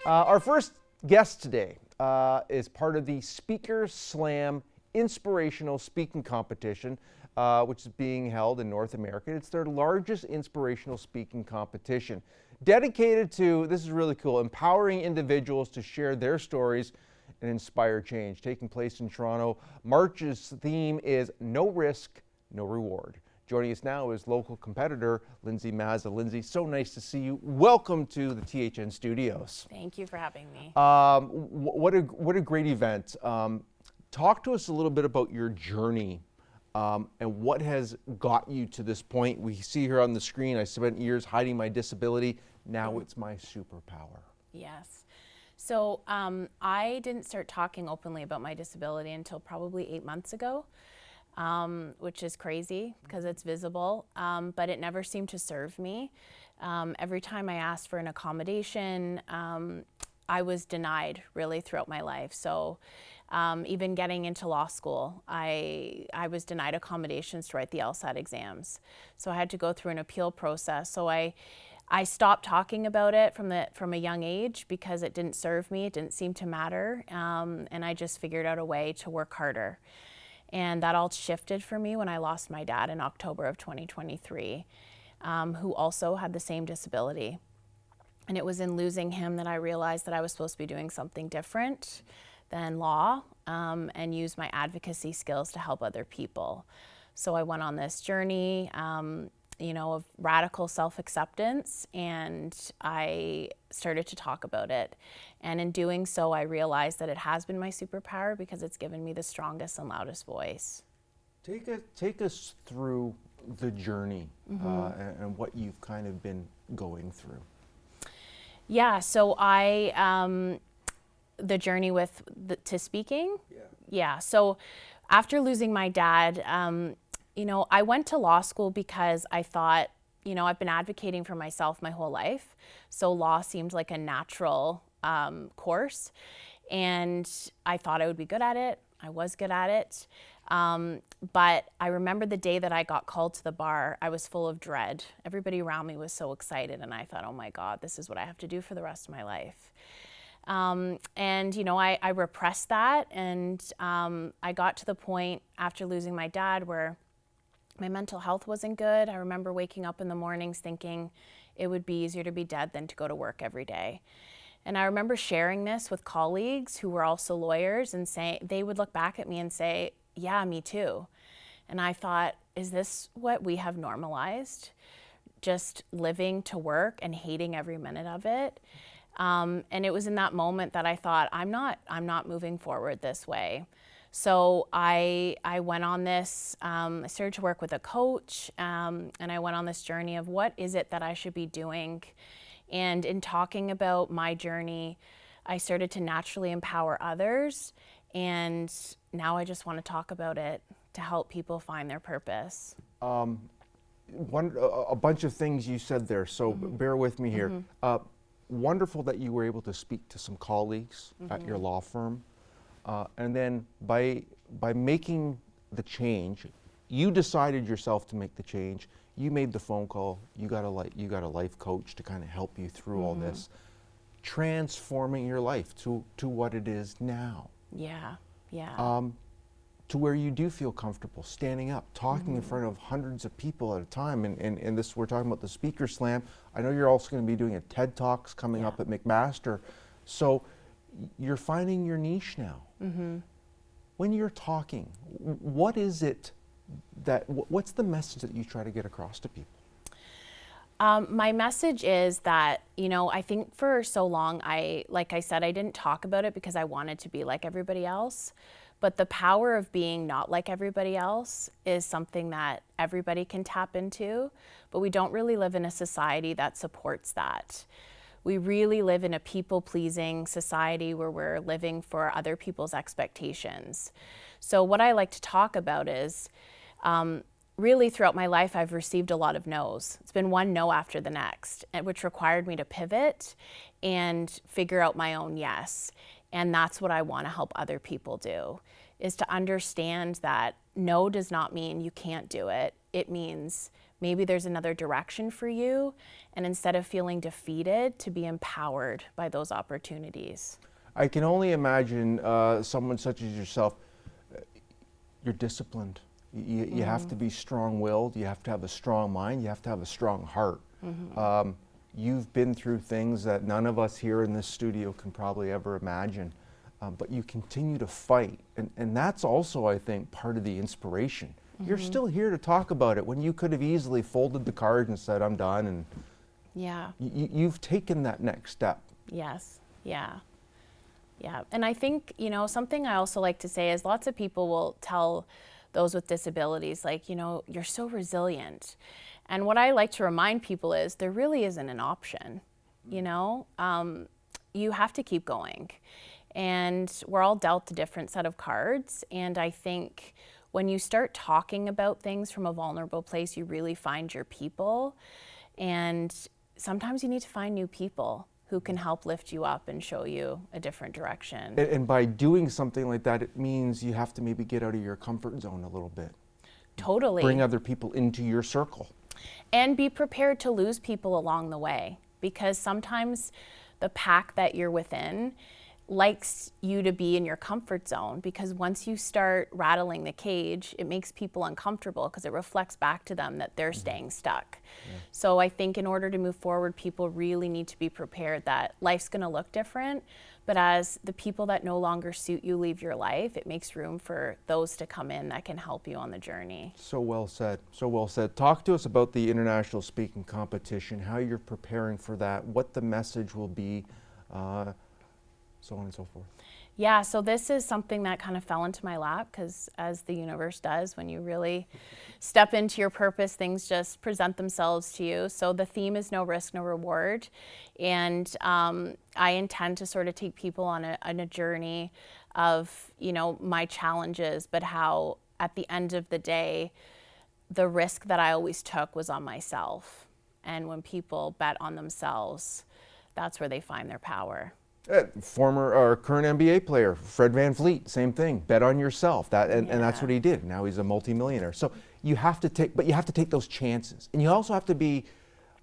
Our first guest today is part of the Speaker Slam Inspirational Speaking Competition, which is being held in North America. It's their largest inspirational speaking competition, dedicated to, this is really cool, empowering individuals to share their stories and inspire change. Taking place in Toronto, March's theme is No Risk, No Reward. Joining us now is local competitor Lindsey Mazza. Lindsey, so nice to see you. Welcome to the THN studios. Thank you for having me. What a great event. Talk to us a little bit about your journey and what has got you to this point. We see here on the screen, I spent years hiding my disability. Now it's my superpower. Yes. So I didn't start talking openly about my disability until probably 8 months ago. Which is crazy because it's visible, but it never seemed to serve me. Every time I asked for an accommodation, I was denied really throughout my life. So even getting into law school, I was denied accommodations to write the LSAT exams. So I had to go through an appeal process. So I stopped talking about it from a young age because it didn't serve me, it didn't seem to matter, and I just figured out a way to work harder. And that all shifted for me when I lost my dad in October of 2023, who also had the same disability. And it was in losing him that I realized that I was supposed to be doing something different than law, and use my advocacy skills to help other people. So I went on this journey, of radical self-acceptance, and I started to talk about it. And in doing so, I realized that it has been my superpower because it's given me the strongest and loudest voice. Take us through the journey and what you've kind of been going through. Yeah, so the journey to speaking? Yeah, so after losing my dad, I went to law school because I thought, I've been advocating for myself my whole life. So law seemed like a natural course. And I thought I would be good at it. I was good at it. But I remember the day that I got called to the bar, I was full of dread. Everybody around me was so excited. And I thought, oh my God, this is what I have to do for the rest of my life. I repressed that. And I got to the point after losing my dad where my mental health wasn't good. I remember waking up in the mornings thinking it would be easier to be dead than to go to work every day. And I remember sharing this with colleagues who were also lawyers and they would look back at me and say, yeah, me too. And I thought, is this what we have normalized? Just living to work and hating every minute of it. And it was in that moment that I thought, I'm not moving forward this way. So I went on this, I started to work with a coach, and I went on this journey of what is it that I should be doing. And in talking about my journey, I started to naturally empower others. And now I just want to talk about it to help people find their purpose. A bunch of things you said there, so bear with me here. Wonderful that you were able to speak to some colleagues at your law firm. And then by making the change, you decided yourself to make the change. You made the phone call. You got a life coach to kind of help you through all this, transforming your life to what it is now. Yeah. To where you do feel comfortable standing up, talking in front of hundreds of people at a time. And this, we're talking about the Speaker Slam. I know you're also going to be doing a TED Talks coming up at McMaster. So you're finding your niche now. When you're talking, what is it what's the message that you try to get across to people? My message is that, I think for so long, like I said, I didn't talk about it because I wanted to be like everybody else. But the power of being not like everybody else is something that everybody can tap into, but we don't really live in a society that supports that. We really live in a people-pleasing society where we're living for other people's expectations. So what I like to talk about is, really throughout my life, I've received a lot of no's. It's been one no after the next, which required me to pivot and figure out my own yes. And that's what I want to help other people do, is to understand that no does not mean you can't do it. It means maybe there's another direction for you, and instead of feeling defeated, to be empowered by those opportunities. I can only imagine someone such as yourself, you're disciplined. You have to be strong-willed, you have to have a strong mind, you have to have a strong heart. You've been through things that none of us here in this studio can probably ever imagine, but you continue to fight. And that's also, I think, part of the inspiration. You're still here to talk about it when you could have easily folded the cards and said, I'm done. And Yeah. you've taken that next step. Yes. Yeah. Yeah. And I think, you know, something I also like to say is lots of people will tell those with disabilities, like, you know, you're so resilient. And what I like to remind people is there really isn't an option, you know? You have to keep going. And we're all dealt a different set of cards. And I think when you start talking about things from a vulnerable place, you really find your people. And sometimes you need to find new people who can help lift you up and show you a different direction. And by doing something like that, it means you have to maybe get out of your comfort zone a little bit. Totally. Bring other people into your circle. And be prepared to lose people along the way, because sometimes the pack that you're within likes you to be in your comfort zone, because once you start rattling the cage, it makes people uncomfortable because it reflects back to them that they're staying stuck. So I think in order to move forward, people really need to be prepared that life's going to look different, but as the people that no longer suit you leave your life, it makes room for those to come in that can help you on the journey. So well said. So well said. Talk to us about the international speaking competition, how you're preparing for that, what the message will be, so on and so forth. Yeah, so this is something that kind of fell into my lap, because as the universe does, when you really step into your purpose, things just present themselves to you. So the theme is no risk, no reward. And I intend to sort of take people on a journey of, you know, my challenges, but how at the end of the day, the risk that I always took was on myself. And when people bet on themselves, that's where they find their power. Former or current NBA player, Fred VanVleet, same thing. Bet on yourself. And that's what he did. Now he's a multimillionaire. So you have to take those chances, and you also have to be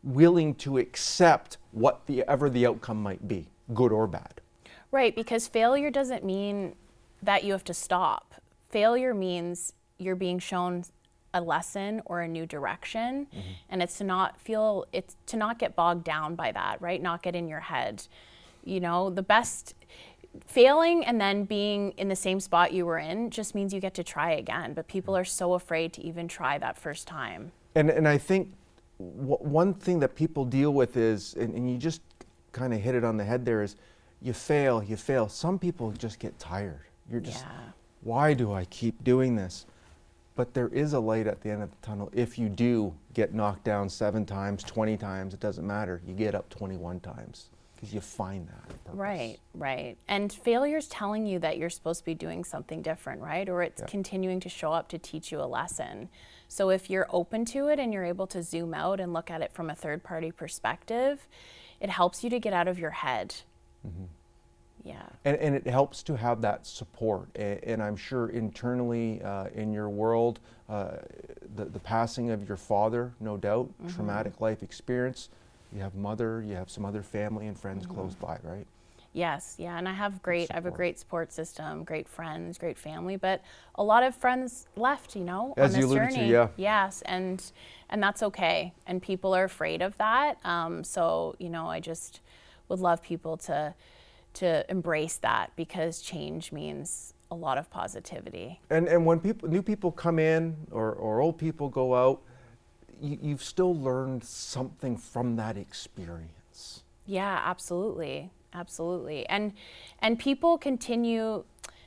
willing to accept whatever the outcome might be, good or bad. Right, because failure doesn't mean that you have to stop. Failure means you're being shown a lesson or a new direction, and it's to not get bogged down by that, right? Not get in your head. You know, the best failing and then being in the same spot you were in just means you get to try again. But people are so afraid to even try that first time. And I think one thing that people deal with is, and you just kind of hit it on the head there, is you fail. Some people just get tired. You're just, why do I keep doing this? But there is a light at the end of the tunnel. If you do get knocked down 7 times, 20 times, it doesn't matter. You get up 21 times. Because you find that purpose. Right. And failure's telling you that you're supposed to be doing something different, right? Or it's continuing to show up to teach you a lesson. So if you're open to it and you're able to zoom out and look at it from a third-party perspective, it helps you to get out of your head. Yeah. And it helps to have that support. And I'm sure internally in your world, the passing of your father, no doubt, traumatic life experience. You have mother, you have some other family and friends close by, right? Yes, yeah, and I have a great support system, great friends, great family, but a lot of friends left, you know, as on this you alluded journey. to, yeah. Yes, and that's okay, and people are afraid of that. So, you know, I just would love people to embrace that, because change means a lot of positivity. And when new people come in or old people go out, you've still learned something from that experience. Yeah, absolutely. And people continue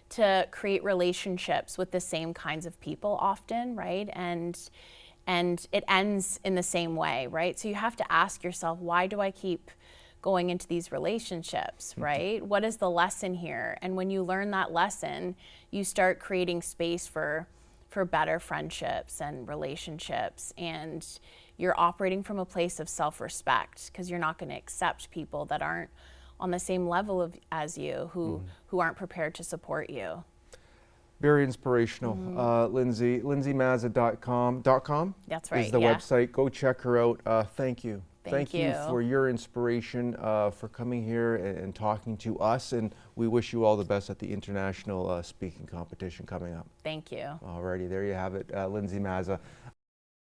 to create relationships with the same kinds of people often, right? And it ends in the same way, right? So you have to ask yourself, why do I keep going into these relationships, right? What is the lesson here? And when you learn that lesson, you start creating space for better friendships and relationships, and you're operating from a place of self-respect, because you're not going to accept people that aren't on the same level as you, who aren't prepared to support you. Very inspirational. Lindsey, lindseyMazza.com. That's right, Is the yeah. website. Go check her out. Thank you. Thank you. For your inspiration, for coming here and talking to us. And we wish you all the best at the international speaking competition coming up. Thank you. Alrighty, there you have it. Lindsey Mazza.